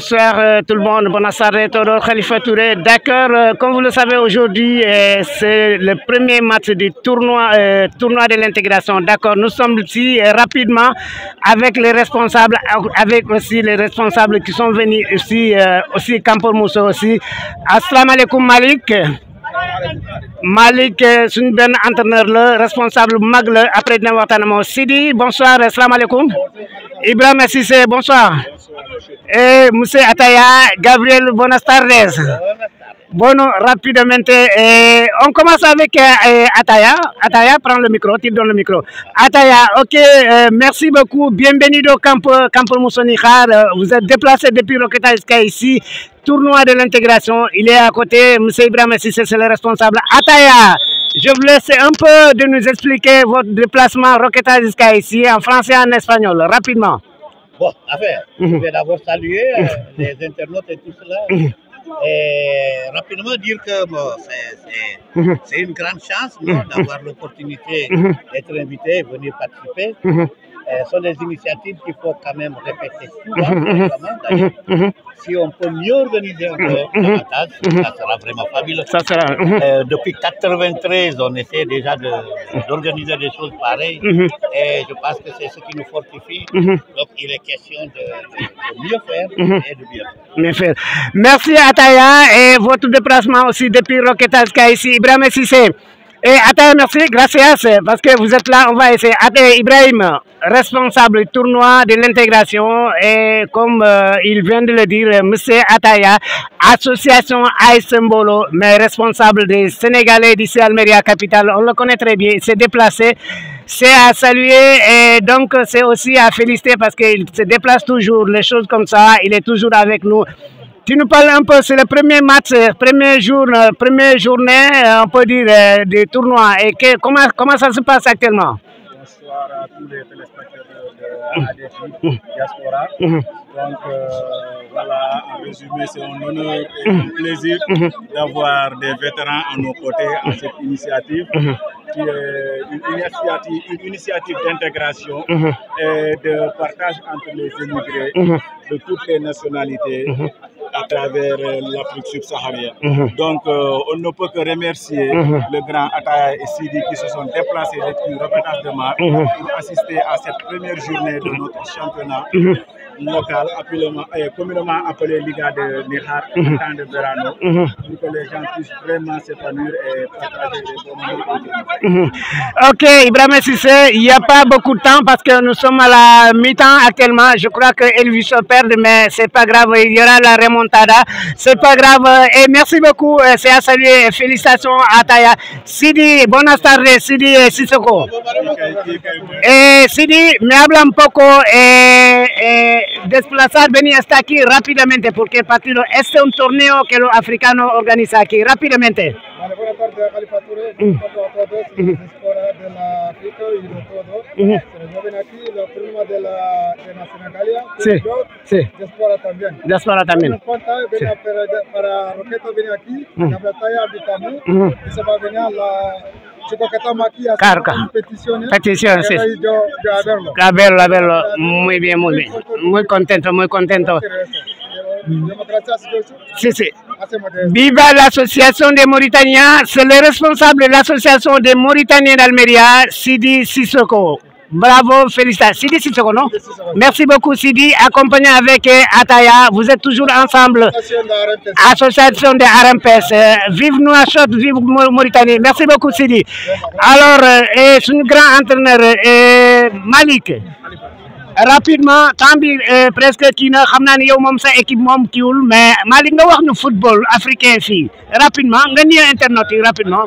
Bonsoir tout le monde, bonsoir Toro Khalifa Touré. D'accord, comme vous le savez aujourd'hui, c'est le premier match du tournoi de l'intégration. D'accord, nous sommes ici rapidement avec les responsables, avec aussi les responsables qui sont venus ici, aussi Kampol Moussa aussi. Assalamu alaikum Malik. Malik, c'est un entraîneur, le responsable mag après Nawatanamo. Sidi, bonsoir, assalamu alaikum. Ibrahim Sissé, bonsoir. Et Monsieur Ataya, Gabriel, buenas tardes. Bueno, rapidement, on commence avec Ataya. Ataya, prends le micro, tu donnes le micro. Ataya, ok, merci beaucoup. Bienvenue au Campo Moussonikhar. Vous êtes déplacé depuis Roqueta Sky ici, tournoi de l'intégration. Il est à côté, M. Ibrahim Sissé, c'est le responsable. Ataya, je vous laisse un peu de nous expliquer votre déplacement Roqueta Sky ici, en français et en espagnol, rapidement. Bon, affaire, je vais d'abord saluer les internautes et tout cela. Et rapidement dire que bon, c'est une grande chance d'avoir l'opportunité d'être invité et venir participer. Ce sont des initiatives qu'il faut quand même répéter souvent. Si on peut mieux organiser davantage, ça sera vraiment fabuleux. Ça sera. Depuis 1993, on essaie déjà d'organiser des choses pareilles. Et je pense que c'est ce qui nous fortifie. Donc il est question de mieux faire et de bien faire. Merci Ataya et votre déplacement aussi depuis Roqueta Sky ici, Ibrahim Sissé. Et Ataya, merci, gracias, parce que vous êtes là, on va essayer. Ataya Ibrahim, responsable du tournoi de l'intégration, et comme il vient de le dire, M. Ataya, association Aïsembolo, mais responsable des Sénégalais d'ici Almeria Capitale, on le connaît très bien, il s'est déplacé, c'est à saluer, et donc c'est aussi à féliciter parce qu'il se déplace toujours, les choses comme ça, il est toujours avec nous. Tu nous parles un peu, c'est le premier match, premier jour, première journée, on peut dire, du tournoi. Et comment ça se passe actuellement? Bonsoir à tous les téléspectateurs de ADJ Diaspora. Donc voilà, en résumé, c'est un honneur et un plaisir d'avoir des vétérans à nos côtés à cette initiative, qui est une initiative d'intégration et de partage entre les immigrés de toutes les nationalités à travers l'Afrique subsaharienne. Donc, on ne peut que remercier le grand Ataya et Sidi qui se sont déplacés depuis Roqueta de Mar pour assister à cette première journée de notre championnat local, communément appelé Liga de Nihar, temps de Verano, pour que les gens puissent vraiment s'épanouir et partager les bons moments. Ok, Ibrahim Sissé, il n'y a pas beaucoup de temps parce que nous sommes à la mi-temps actuellement. Je crois que Elvis se perd, mais c'est pas grave, il y aura la remontada. C'est pas grave. Et merci beaucoup, c'est à saluer. Félicitations à Taya. Sidi, buenas tardes, Sidi Sissoko. Sidi, me habla un poco desplazar, venir hasta aquí rápidamente porque el partido este es un torneo que los africanos organizan aquí rápidamente. Vale, buenas tardes, Khalifa Touré. Buenas tardes a todos, diaspora de la África y de todo. Yo vengo aquí, la prima de la Senegalia. Sí, sí. Diaspora también. Diaspora también. Sí. Para Roqueta venir aquí, la batalla habitamos, y se va a venir la... Petición, sí. A verlo. Muy bien. Muy contento. Sí. Viva l'association de Mauritania. C'est le responsable de l'association de Mauritanie d'Almeria, Sidi Sissoko. Bravo, félicitations. Sidi Sissoko, non? Merci beaucoup, Sidi. Accompagné avec Ataya, vous êtes toujours ensemble. Association de RMPS. Vive Nouakchott, vive Mauritanie. Merci beaucoup, Sidi. Alors, c'est un grand entraîneur, Malik. Rapidement, Tambi presque qui n'a pas eu sa équipe mais Malik nga wax nu football africain fii rapidement nga ñëw internet yi rapidement.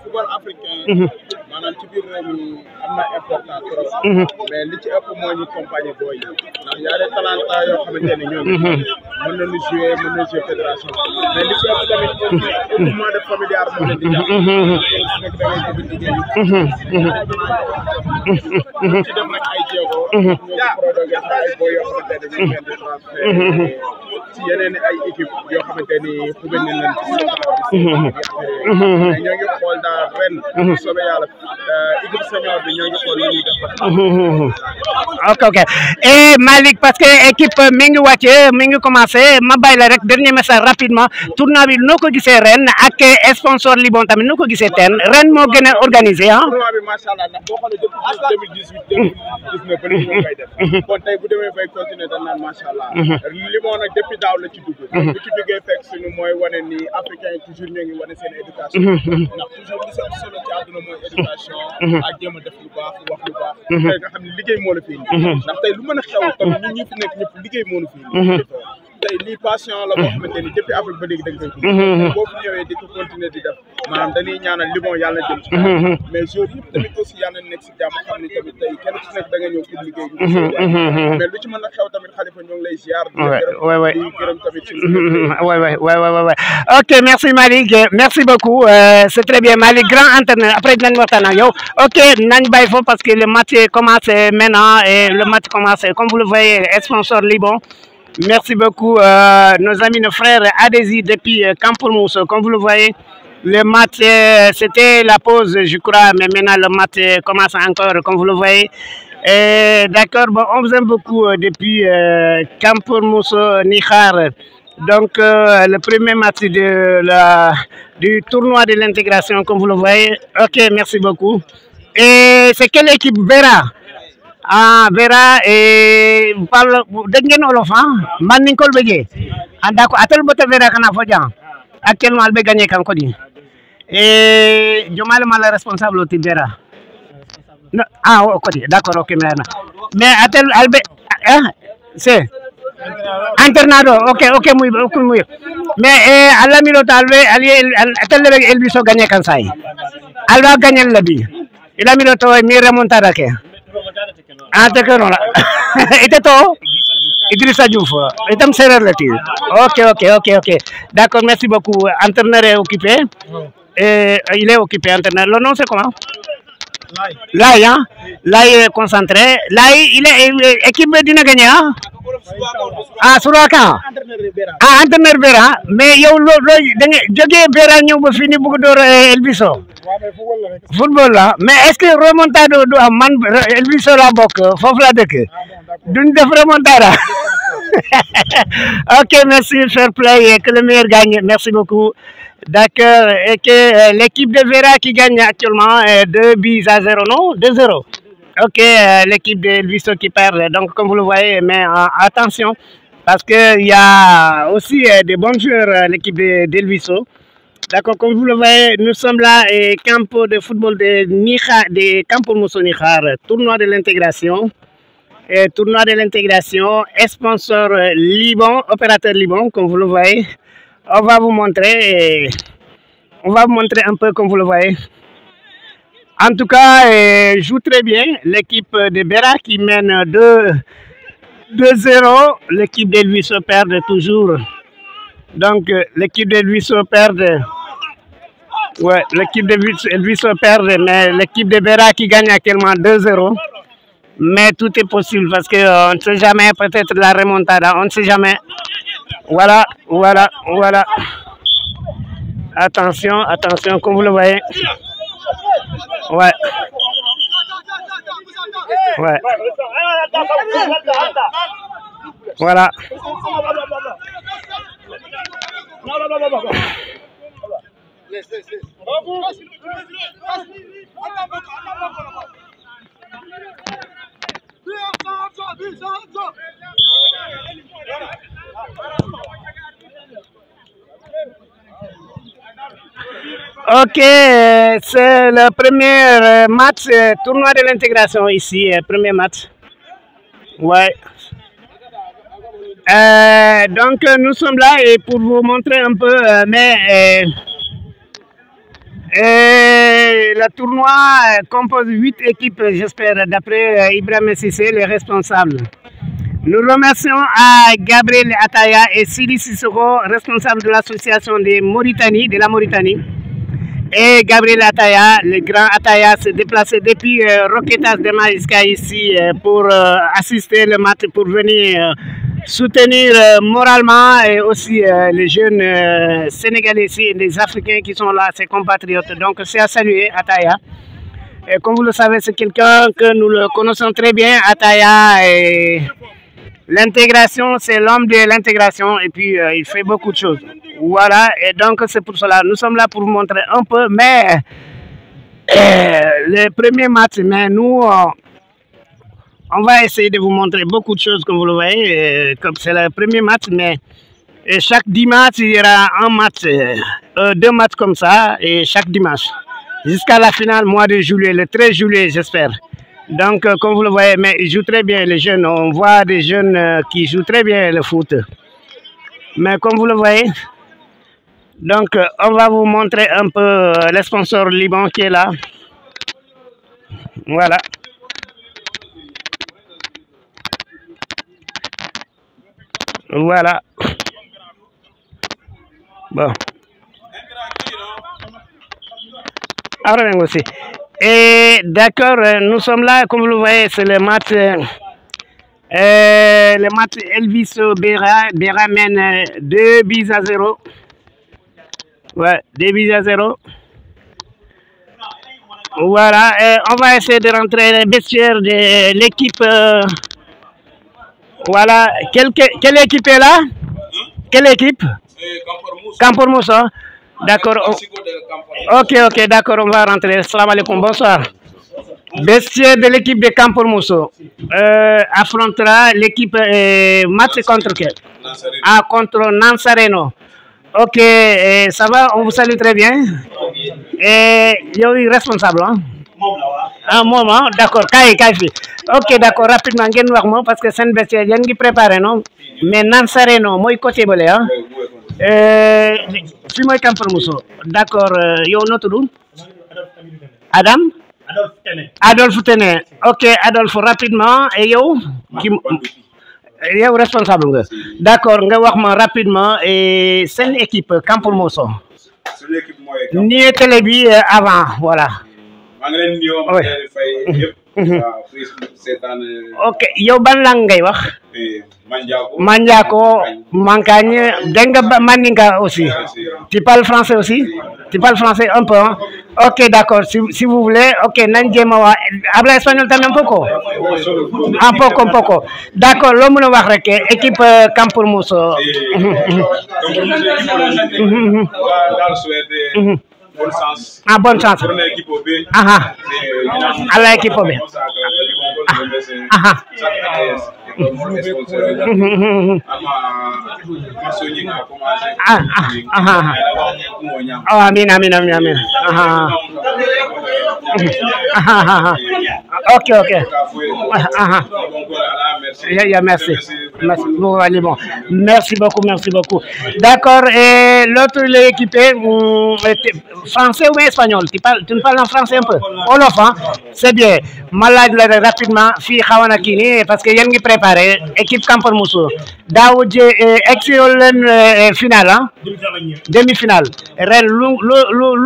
Football africain maanaam ci biir réew mi am na important trop mais li ci ëpp mooy ñu accompagner booy yi ndax y a des talents yoo xamante ne ñoom mën nañu jouer fédération mais li ci ëpp tamit mouvement de familial moo leen di jàpp ci def nag ay jéego ñoo ci produit ay booy yoo xamante ne ñu leen di transfert ci yeneen ay équipe yoo xamante ni bëgg nañ leen ci mais ñoo ngi xool daal ren soobee yàlla équipe senior bi ñoo ngi xool li ñuy def ok ok et Malick parce que équipe mi ngi wàcce mi ngi commencé ma bàyyi la rek dernier message rapidement tournoi bi noo ko gisee ren ak sponsor Libon tamit noo ko gisee teen ren moo gën a organisé ah tournoi bi macha allah ndax boo xoolee depuis 2018 2019 ba léegi moo koy def kon tey bu demee bay continuer dañ naan macha allah Libon nag depuis daaw la ci dugg bu ci duggee fekk suñu mooy wane ni africain yi toujours ñoo ngi wane seen éducation ndax toujours li seen solo ci àdduna mooy éducation ak jéem a def lu baax wax lu baax tey nga xam ne liggéey moo la fi indi ndax tey lu mën a xew tamit ñun ñi fi nekk ñëpp liggéey moo la fi indi tey lii passion la boo xamante ni depuis Afrique ba léegi da nga koy boo fi ñëwee di ko continuer di def maanaam dañuy ñaanal Libon yàlla jëm ci mais joueurs yëpp tamit aussi yàlla nekk si jàmm xam ni tamit tey kenn ku nekk da nga ñëw pour liggéey mais lu ci mën a xew tamit Khalifa ñoo ngi lay ziar di gërëm tamit ci ok merci Malick merci beaucoup c'est très bien Malick grand entraîneur après dinañ waxtaan ak yow ok nañ bàyyi foofu parce que le match commence maintenant et le match commence comme vous le voyez sponsor Libon. Merci beaucoup, nos amis, nos frères Adesi depuis Campourmousse. Comme vous le voyez, le match, c'était la pause, je crois, mais maintenant le match commence encore, comme vous le voyez. D'accord, bon, on vous aime beaucoup depuis Campourmousse, Nikhar. Donc, le premier match du tournoi de l'intégration, comme vous le voyez. Ok, merci beaucoup. Et c'est quelle équipe? Vera? Ah, Vera, et vous parlez de Wolof, man niñ ko bëggee. Ah, d'accord, atel bote Vera kana fo jang. Actuellement, elle gagné kanko di. Et Jomal mal responsable de Vera. Non, ah, ok, d'accord, ok, mais atel albe c'est Internado, ok, muy. Mais alla mi lo talbe atel el biso gagné kan say. Alba gagné la bi. Il a mis le to mi remontada ke. Ah, d'accord. Était to Idrissa Diouf. Itam serer la ti. Ok. D'accord, merci beaucoup. Entraîneur est occupé. Il est occupé, entraîneur. Le nom c'est comment? Lai, hein? Lai est concentré. Lai, il est équipe dina gagner, hein? Ah, Suraka. Ah, entraîneur Vera. Mais yow lo joge Vera ñew ba fini bu door Elbiso. Football là, mais est-ce que remontada du am man Elbiso la bokk fofu la dëkk. Duñ def remontada. Ok, merci, fair play et que le meilleur gagne. Merci beaucoup. D'accord, et que l'équipe de Vera qui gagne actuellement 2-0, non? 2-0. Ok, l'équipe de Elviso qui perd. Donc, comme vous le voyez, mais attention, parce qu'il y a aussi des bons joueurs, l'équipe d'Elviso. D'accord, comme vous le voyez, nous sommes là et camp de football de Campo Mousso Nikhar, tournoi de l'intégration. Tournoi de l'intégration, sponsor Libon, opérateur Libon, comme vous le voyez. On va vous montrer un peu comme vous le voyez. En tout cas, joue très bien l'équipe de Vera qui mène 2-0. L'équipe d'Elviso perd toujours. Donc l'équipe d'Elviso perd. Ouais, l'équipe d'Elviso perd, mais l'équipe de Vera qui gagne actuellement 2-0. Mais tout est possible parce qu'on ne sait jamais, peut-être la remontada, on ne sait jamais. Voilà. Attention, comme vous le voyez. Ouais. Voilà. Ok, c'est le premier match, tournoi de l'intégration ici, premier match. Ouais. Donc nous sommes là et pour vous montrer un peu, le tournoi compose 8 équipes, j'espère, d'après Ibrahim Sissé, les responsables. Nous remercions à Gabriel Ataya et Sidi Sissoko, responsable de l'association de la Mauritanie. Et Gabriel Ataya, le grand Ataya, s'est déplacé depuis Roquetas de Maïska ici pour assister le match, pour venir soutenir moralement et aussi les jeunes Sénégalais ici et les Africains qui sont là, ses compatriotes. Donc c'est à saluer Ataya. Et comme vous le savez, c'est quelqu'un que nous le connaissons très bien, Ataya. Et l'intégration, c'est l'homme de l'intégration et puis il fait beaucoup de choses. Voilà, et donc c'est pour cela. Nous sommes là pour vous montrer un peu, mais le premier match, mais nous, on va essayer de vous montrer beaucoup de choses, comme vous le voyez, comme c'est le premier match, mais chaque dimanche, il y aura un match, 2 matchs comme ça, et chaque dimanche, jusqu'à la finale, mois de juillet, le 13 juillet, j'espère. Donc, comme vous le voyez, mais ils jouent très bien, les jeunes. On voit des jeunes qui jouent très bien le foot. Mais comme vous le voyez, donc on va vous montrer un peu le sponsor Liban qui est là. Voilà. Voilà. Bon. Ahora vengo aussi. Et d'accord, nous sommes là, comme vous le voyez, c'est le match Elviso Bera. Bera mène 2-0. Ouais, 2-0. Voilà, on va essayer de rentrer dans les vestiaires de l'équipe. Voilà, quelle équipe est là? Quelle équipe? Campormoussa. D'accord. Ok, d'accord, on va rentrer. Salam alaikum, bonsoir. Bestiaire de l'équipe de Campormoussa affrontera l'équipe match contre quel? Contre Nansareno. Ok, ça va, on vous salue très bien. Et il y a eu responsable, hein? Un moment, d'accord, ok, d'accord, rapidement, parce que c'est une bestiaire, il y a une préparé, non? Mais Nansareno, moi, côté bolé, hein? Si moi, Campormoussa. D'accord, yo, notre nom? Adam? Adolphe Tené. Ok, Adolphe, rapidement, et yo? Yow responsable nga d'accord nga wax ma rapidement et seen équipe Campormoussa nii télé bi avant voilà ok yow ban lang ngay wax Mandiako Mankagne dégg nga Mandinka aussi tu parles français aussi tu parles français un peu hein? Ok d'accord si vous voulez ok nañ jéem a wax habla espagnol también un poco d'accord loo mën a wax rek équipe Campormoussa bonne chance à l'équipe B amin ok merci beaucoup d'accord et l'autre l'équipe français ou espagnol tu me parles en français un peu wolof hein c'est bien ma laaj la rapidement fii xawana kii nii parce que yéen ngi préparé équipe Campormoussa daaw egsi leen finale ah demi-finale ren lu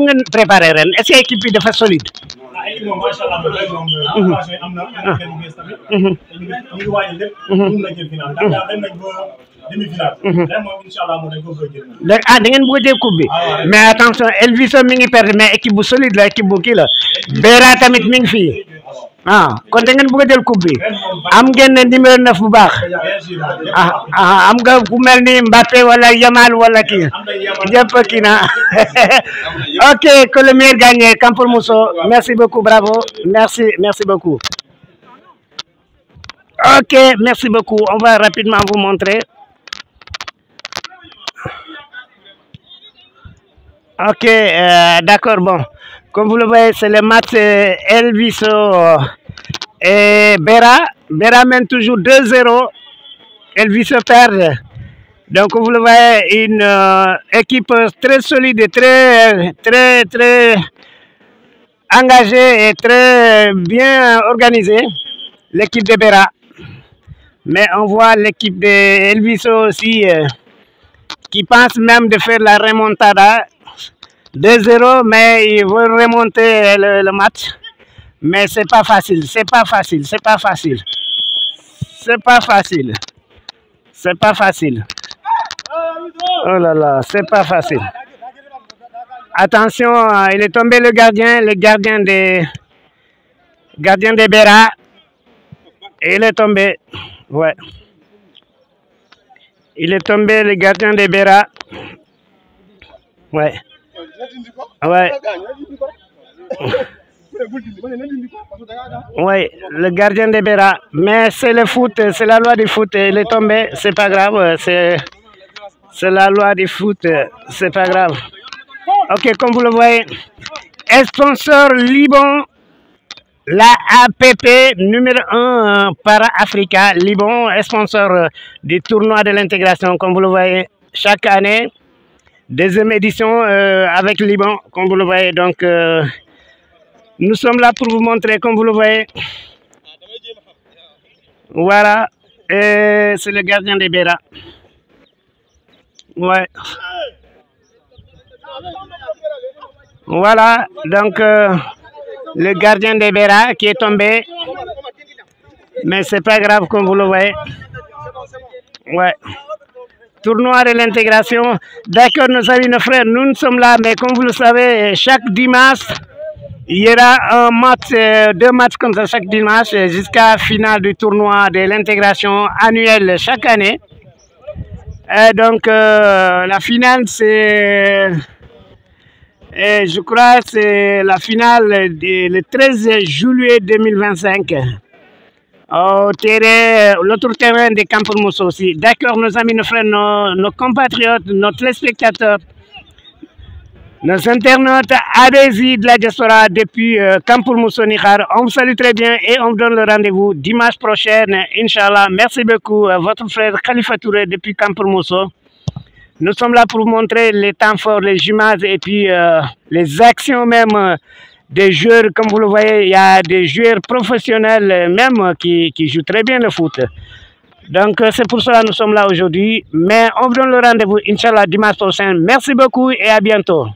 ngeen préparé ren est-ce que équipe bi dafa solide da ngeen bëgg a jël coupe bi mais attention Elviso mi ngi perdre mais équipe bu solide la équipe bu kii la Bera tamit mi ngi fii kon da ngeen bëgg a jël coupe bi am ngeen numéro 9 bu baax am nga ku mel ni Mbappé wala Yamal wala kii jëpp kii na ok que le meilleur gagne Campormoussa merci beaucoup bravo merci beaucoup ok merci beaucoup on va rapidement vous montrer. Ok, d'accord, bon. Comme vous le voyez, c'est le match Elviso et Bera. Bera mène toujours 2-0. Elviso perd. Donc, vous le voyez, une équipe très solide et très engagée et très bien organisée. L'équipe de Bera. Mais on voit l'équipe de Elviso aussi qui pense même de faire la remontada. 2-0, mais ils veulent remonter le match. Mais c'est pas facile. C'est pas facile. Oh là là, c'est pas facile. Attention, il est tombé le gardien des Béra. Il est tombé. Ouais. Il est tombé le gardien des Béra. Ouais. Ouais. Oui, le gardien des Béra. Mais c'est le foot, c'est la loi du foot. Il est tombé, c'est pas grave. C'est la loi du foot, c'est pas grave. Ok, comme vous le voyez, sponsor Liban, la APP numéro 1 para Africa. Liban, sponsor du tournoi de l'intégration, comme vous le voyez, chaque année. Deuxième édition avec Liban, comme vous le voyez. Donc, nous sommes là pour vous montrer, comme vous le voyez. Voilà, c'est le gardien des Béra. Ouais. Voilà, donc le gardien des Béra qui est tombé. Mais c'est pas grave, comme vous le voyez. Ouais. Tournoi de l'intégration. D'accord, nos amis, nos frères, nous sommes là, mais comme vous le savez, chaque dimanche, il y aura un match, 2 matchs comme ça chaque dimanche, jusqu'à la finale du tournoi de l'intégration annuelle chaque année. Et donc, la finale, c'est, je crois, c'est la finale le 13 juillet 2025. Au terrain, l'autre terrain de Campus aussi. D'accord, nos amis, nos frères, nos compatriotes, nos téléspectateurs, nos internautes adhésifs de la diaspora depuis Campus Nikhar. On vous salue très bien et on vous donne le rendez-vous dimanche prochain, Inch'Allah. Merci beaucoup, votre frère Khalifa Touré depuis Campus. Nous sommes là pour vous montrer les temps forts, les images et puis les actions même. Des joueurs, comme vous le voyez, il y a des joueurs professionnels même qui jouent très bien le foot. Donc, c'est pour cela que nous sommes là aujourd'hui. Mais on vous donne le rendez-vous, Inch'Allah, dimanche prochain. Merci beaucoup et à bientôt.